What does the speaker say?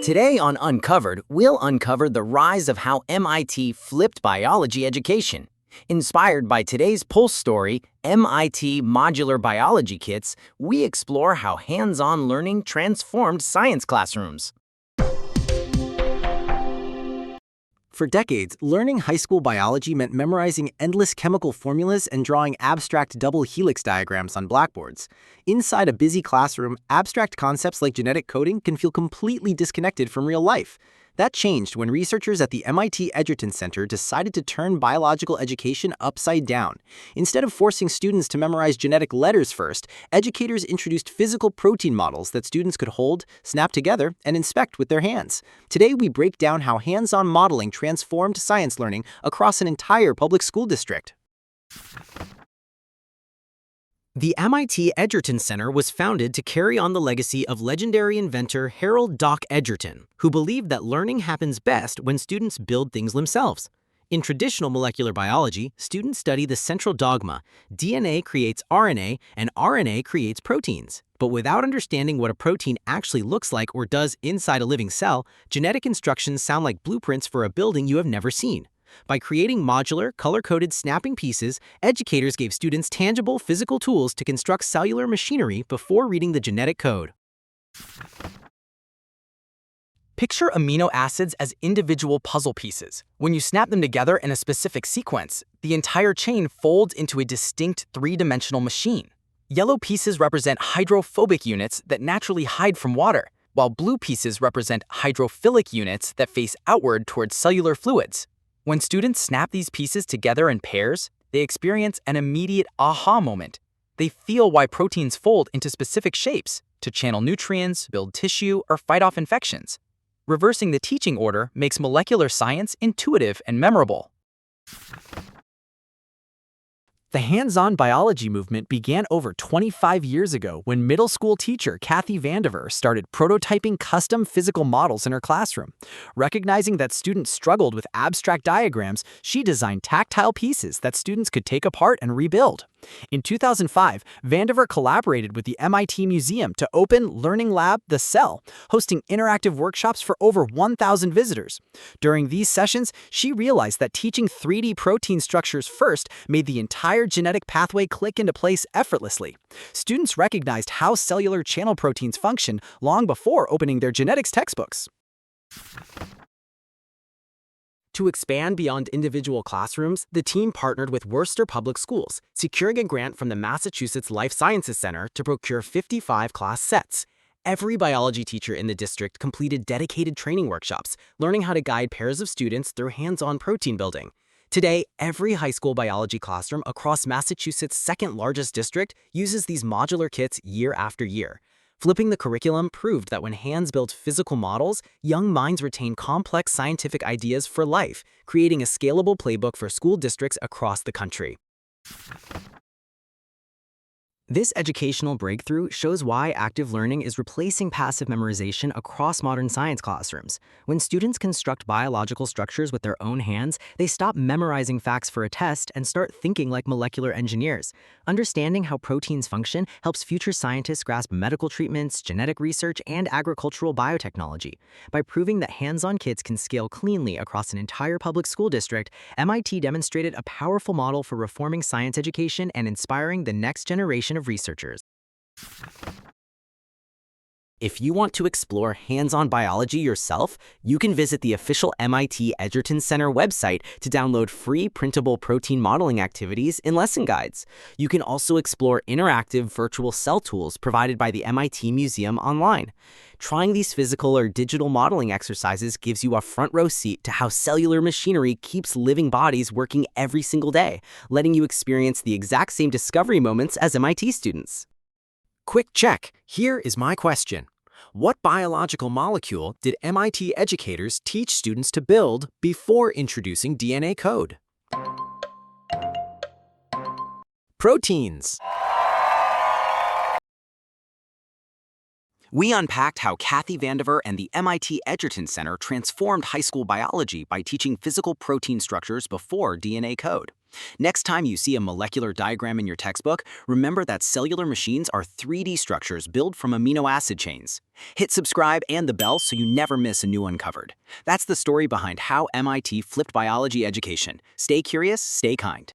Today on Uncovered, we'll uncover the rise of how MIT flipped biology education. Inspired by today's Pulse story, MIT Modular Biology Kits, we explore how hands-on learning transformed science classrooms. For decades, learning high school biology meant memorizing endless chemical formulas and drawing abstract double helix diagrams on blackboards. Inside a busy classroom, abstract concepts like genetic coding can feel completely disconnected from real life. That changed when researchers at the MIT Edgerton Center decided to turn biological education upside down. Instead of forcing students to memorize genetic letters first, educators introduced physical protein models that students could hold, snap together, and inspect with their hands. Today, we break down how hands-on modeling transformed science learning across an entire public school district. The MIT Edgerton Center was founded to carry on the legacy of legendary inventor Harold "Doc" Edgerton, who believed that learning happens best when students build things themselves. In traditional molecular biology, students study the central dogma: DNA creates RNA, and RNA creates proteins. But without understanding what a protein actually looks like or does inside a living cell, genetic instructions sound like blueprints for a building you have never seen. By creating modular, color-coded snapping pieces, educators gave students tangible physical tools to construct cellular machinery before reading the genetic code. Picture amino acids as individual puzzle pieces. When you snap them together in a specific sequence, the entire chain folds into a distinct three-dimensional machine. Yellow pieces represent hydrophobic units that naturally hide from water, while blue pieces represent hydrophilic units that face outward towards cellular fluids. When students snap these pieces together in pairs, they experience an immediate aha moment. They feel why proteins fold into specific shapes to channel nutrients, build tissue, or fight off infections. Reversing the teaching order makes molecular science intuitive and memorable. The hands-on biology movement began over 25 years ago when middle school teacher Kathy Vandiver started prototyping custom physical models in her classroom. Recognizing that students struggled with abstract diagrams, she designed tactile pieces that students could take apart and rebuild. In 2005, Vandiver collaborated with the MIT Museum to open Learning Lab The Cell, hosting interactive workshops for over 1,000 visitors. During these sessions, she realized that teaching 3D protein structures first made the entire genetic pathway click into place effortlessly. Students recognized how cellular channel proteins function long before opening their genetics textbooks. To expand beyond individual classrooms, the team partnered with Worcester Public Schools, securing a grant from the Massachusetts Life Sciences Center to procure 55 class sets. Every biology teacher in the district completed dedicated training workshops, learning how to guide pairs of students through hands-on protein building. Today, every high school biology classroom across Massachusetts' second-largest district uses these modular kits year after year. Flipping the curriculum proved that when hands built physical models, young minds retain complex scientific ideas for life, creating a scalable playbook for school districts across the country. This educational breakthrough shows why active learning is replacing passive memorization across modern science classrooms. When students construct biological structures with their own hands, they stop memorizing facts for a test and start thinking like molecular engineers. Understanding how proteins function helps future scientists grasp medical treatments, genetic research, and agricultural biotechnology. By proving that hands-on kits can scale cleanly across an entire public school district, MIT demonstrated a powerful model for reforming science education and inspiring the next generation of researchers. If you want to explore hands-on biology yourself, you can visit the official MIT Edgerton Center website to download free printable protein modeling activities and lesson guides. You can also explore interactive virtual cell tools provided by the MIT Museum online. Trying these physical or digital modeling exercises gives you a front-row seat to how cellular machinery keeps living bodies working every single day, letting you experience the exact same discovery moments as MIT students. Quick check. Here is my question. What biological molecule did MIT educators teach students to build before introducing DNA code? Proteins. We unpacked how Kathy Vandiver and the MIT Edgerton Center transformed high school biology by teaching physical protein structures before DNA code. Next time you see a molecular diagram in your textbook, remember that cellular machines are 3D structures built from amino acid chains. Hit subscribe and the bell so you never miss a new Uncovered. That's the story behind how MIT flipped biology education. Stay curious, stay kind.